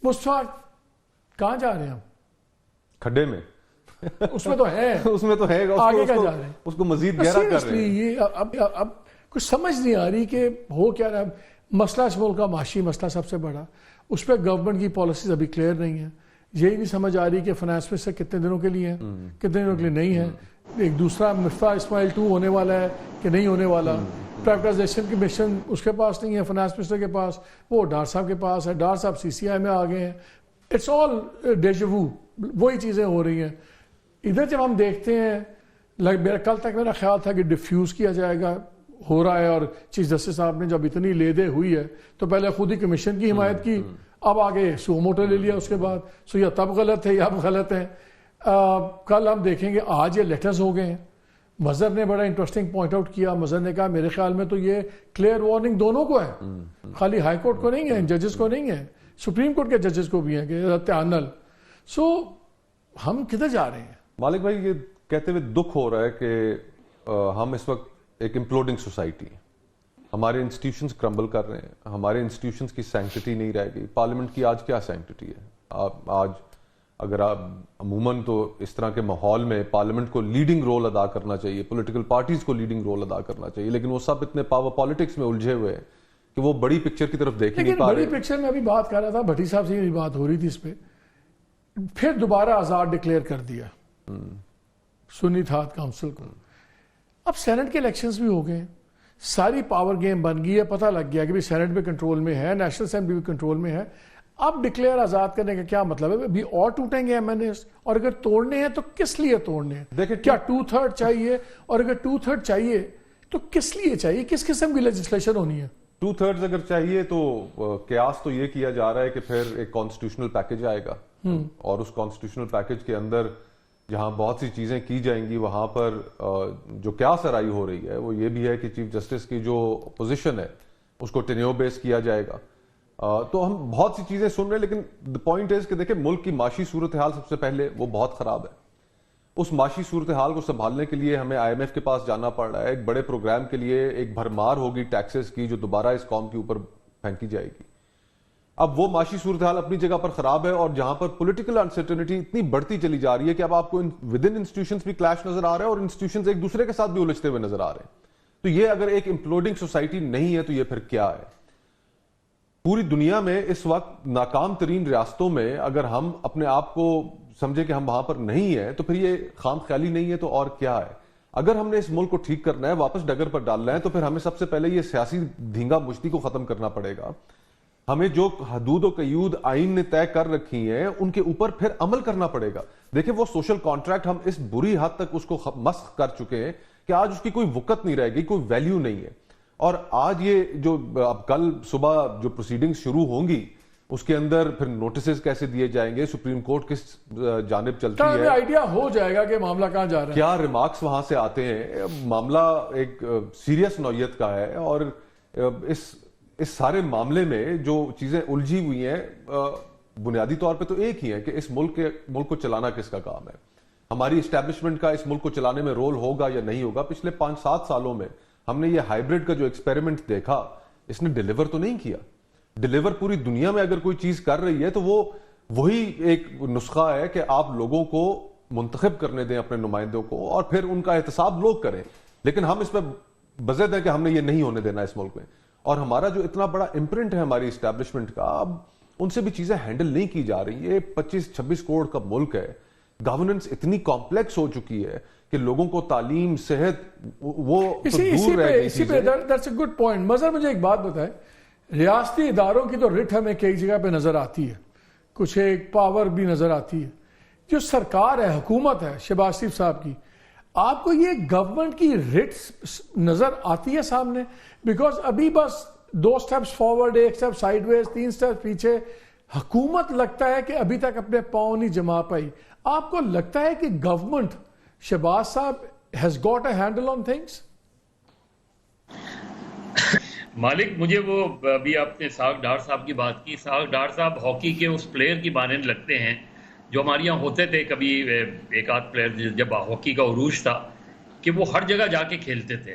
مصطفیٰ کہاں جا رہے ہیں ہم؟ کھڈے میں اس میں تو ہے اس میں تو ہے آگے کیا جا رہے ہیں اس کو مزید گہرا کر رہے ہیں. یہ اب کچھ سمجھ نہیں آ رہی کہ ہو کیا رہا. مسئلہ اس ملک کا معاشی مسئلہ سب سے بڑا, اس پہ گورنمنٹ کی پالیسیز ابھی کلیئر نہیں ہیں. یہی نہیں سمجھ آ رہی کہ فائنانس منسٹر کتنے دنوں کے لیے ہیں, کتنے دنوں کے لیے نہیں ہے. ایک دوسرا مفتاح اسماعیل 2 ہونے والا ہے کہ نہیں ہونے والا. پرائیویٹائزیشن کی مشن اس کے پاس نہیں ہے, فائنانس منسٹر کے پاس, وہ ڈار صاحب کے پاس ہے. ڈار صاحب CCI میں آ گئے ہیں. اٹس آل ڈیجاوو, وہی چیزیں ہو رہی ہیں. ادھر جب ہم دیکھتے ہیں, کل تک میرا خیال تھا کہ ڈیفیوز کیا جائے گا, ہو رہا ہے, اور چیف جسٹس صاحب نے جب اتنی لے دے ہوئی ہے تو پہلے خود ہی کمیشن کی حمایت کی, اب آگے سو موٹو لے لیا اس کے بعد. سو یا تب غلط ہے یا اب غلط ہے. کل ہم دیکھیں گے آج یہ لیٹرز ہو گئے ہیں. مظہر نے بڑا انٹرسٹنگ پوائنٹ آؤٹ کیا. مظہر نے کہا میرے خیال میں تو یہ کلیئر وارننگ دونوں کو ہے, خالی ہائی کورٹ کو نہیں ہے, ججز کو نہیں ہے, سپریم کورٹ کے ججز کو بھی ہیں کہ تعانل. سو ہم کدھر جا رہے ہیں؟ مالک بھائی یہ کہتے ہوئے دکھ ہو رہا ہے کہ ہم اس وقت ایک امپلوڈنگ سوسائٹی ہیں. ہمارے انسٹیٹیوشنز کرمبل کر رہے ہیں, ہمارے انسٹیٹیوشنز کی سینکٹی نہیں رہ گئی. پارلیمنٹ کی آج کیا سینکٹی ہے؟ آج اگر آپ عموماً تو اس طرح کے ماحول میں پارلیمنٹ کو لیڈنگ رول ادا کرنا چاہیے, پولیٹیکل پارٹیز کو لیڈنگ رول ادا کرنا چاہیے, لیکن وہ سب اتنے پاور پالیٹکس میں الجھے ہوئے ہیں کہ وہ بڑی پکچر کی طرف دیکھ نہیں پا رہے. بڑی پکچر میں ابھی بات کر رہا تھا, بھٹی صاحب سے یہ بات ہو رہی تھی اس پہ. پھر دوبارہ آزاد ڈکلیئر کر دیا سنی اتحاد کونسل کو. اب سینٹ کے الیکشنز بھی ہو گئے, ساری پاور گیم بن گئی ہے. پتہ لگ گیا کہ بھی سینٹ بھی کنٹرول میں ہے, نیشنل اسمبلی بھی کنٹرول میں ہے. اب ڈکلیئر آزاد کرنے کا کیا مطلب ہے؟ ابھی اور ٹوٹیں گے MNAs, اور اگر توڑنے ہیں تو کس لیے توڑنے ہیں؟ دیکھیں کیا 2/3 چاہیے؟ اور اگر 2/3 چاہیے تو کس لیے چاہیے؟ کس قسم کی لیجسلیشن ہونی ہے؟ 2/3 اگر چاہیے تو قیاس تو یہ کیا جا رہا ہے کہ پھر ایک کانسٹیٹیوشنل پیکج آئے گا, اور اس کانسٹیٹیوشنل پیکج کے اندر جہاں بہت سی چیزیں کی جائیں گی وہاں پر جو قیاس آرائی ہو رہی ہے وہ یہ بھی ہے کہ چیف جسٹس کی جو پوزیشن ہے اس کو ٹینیور بیس کیا جائے گا. تو ہم بہت سی چیزیں سن رہے ہیں, لیکن the point is کہ دیکھیں ملک کی معاشی صورتحال سب سے پہلے وہ بہت خراب ہے. اس معاشی صورتحال کو سنبھالنے کے لیے ہمیں IMF کے پاس جانا پڑ رہا ہے. ایک بڑے پروگرام کے لیے ایک بھرمار ہوگی ٹیکسز کی جو دوبارہ اس قوم کے اوپر پھینکی جائے گی. اب وہ معاشی صورتحال اپنی جگہ پر خراب ہے, اور جہاں پر پولیٹیکل انسرٹنٹی اتنی بڑھتی چلی جا رہی ہے کہ اب آپ کو ود ان انسٹیٹیوشنز بھی کلیش نظر آ رہا ہے, اور انسٹیٹیوشنز ایک دوسرے کے ساتھ بھی الجھتے ہوئے نظر آ رہے ہیں. تو یہ اگر ایک امپلوڈنگ سوسائٹی نہیں ہے تو یہ پھر کیا ہے؟ پوری دنیا میں اس وقت ناکام ترین ریاستوں میں اگر ہم اپنے آپ کو سمجھے کہ ہم وہاں پر نہیں ہیں تو پھر یہ خام خیالی نہیں ہے تو اور کیا ہے؟ اگر ہم نے اس ملک کو ٹھیک کرنا ہے, واپس ڈگر پر ڈالنا ہے, تو پھر ہمیں سب سے پہلے یہ سیاسی دھینگا مشتی کو ختم کرنا پڑے گا. ہمیں جو حدود و قیود آئین نے طے کر رکھی ہیں ان کے اوپر پھر عمل کرنا پڑے گا. دیکھیں وہ سوشل کانٹریکٹ ہم اس بری حد تک اس کو مسخ کر چکے ہیں کہ آج اس کی کوئی وقت نہیں رہ گئی, کوئی ویلیو نہیں ہے. اور آج یہ جو اب کل صبح جو پروسیڈنگ شروع ہوں گی اس کے اندر پھر نوٹسز کیسے دیے جائیں گے, سپریم کورٹ کس جانب چلتی ہے, آئیڈیا ہو جائے گا کہ معاملہ کہاں جا رہا ہے, کیا ریمارکس وہاں سے آتے ہیں. معاملہ ایک سیریس نوعیت کا ہے, اور اس سارے معاملے میں جو چیزیں الجھی ہوئی ہیں بنیادی طور پہ تو ایک ہی ہے کہ اس ملک کو چلانا کس کا کام ہے. ہماری اسٹیبلشمنٹ کا اس ملک کو چلانے میں رول ہوگا یا نہیں ہوگا. پچھلے 5-7 سالوں میں ہم نے یہ ہائیبرڈ کا جو ایکسپیریمنٹ دیکھا, اس نے ڈیلیور تو نہیں کیا. ڈیلیور پوری دنیا میں اگر کوئی چیز کر رہی ہے تو وہ وہی ایک نسخہ ہے کہ آپ لوگوں کو منتخب کرنے دیں اپنے نمائندوں کو, اور پھر ان کا احتساب لوگ کریں. لیکن ہم اس پہ بضد ہیں کہ ہم نے یہ نہیں ہونے دینا اس ملک میں. اور ہمارا جو اتنا بڑا امپرنٹ ہے ہماری اسٹیبلشمنٹ کا, اب ان سے بھی چیزیں ہینڈل نہیں کی جا رہی. یہ 25-26 کروڑ کا ملک ہے, گورننس اتنی کمپلیکس ہو چکی ہے کہ لوگوں کو تعلیم, صحت وہ دور رہ گئی. اسی پہ that's a good point. مظہر مجھے ایک بات بتائے, ریاستی اداروں کی تو رٹ ہمیں کئی جگہ پہ نظر آتی ہے, کچھ ایک پاور بھی نظر آتی ہے. جو سرکار ہے, حکومت ہے شہباز شریف صاحب کی, آپ کو یہ گورنمنٹ کی رٹس نظر آتی ہے سامنے؟ بیکاز ابھی بس 2 سٹیپس فارورڈ, 1 سٹیپ سائیڈ ویز, 3 سٹیپ پیچھے. حکومت لگتا ہے کہ ابھی تک اپنے پاؤں نہیں جما پائی. آپ کو لگتا ہے کہ گورنمنٹ شہباز صاحب has got a handle on things؟ مالک, مجھے وہ ابھی آپ نے ساغ ڈار صاحب کی بات کی. ساغ ڈار صاحب ہاکی کے اس پلیئر کی مانند لگتے ہیں جو ہمارے یہاں ہوتے تھے کبھی ایک آدھ پلیئر, جب ہاکی کا عروج تھا کہ وہ ہر جگہ جا کے کھیلتے تھے.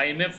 IMF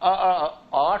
8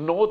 9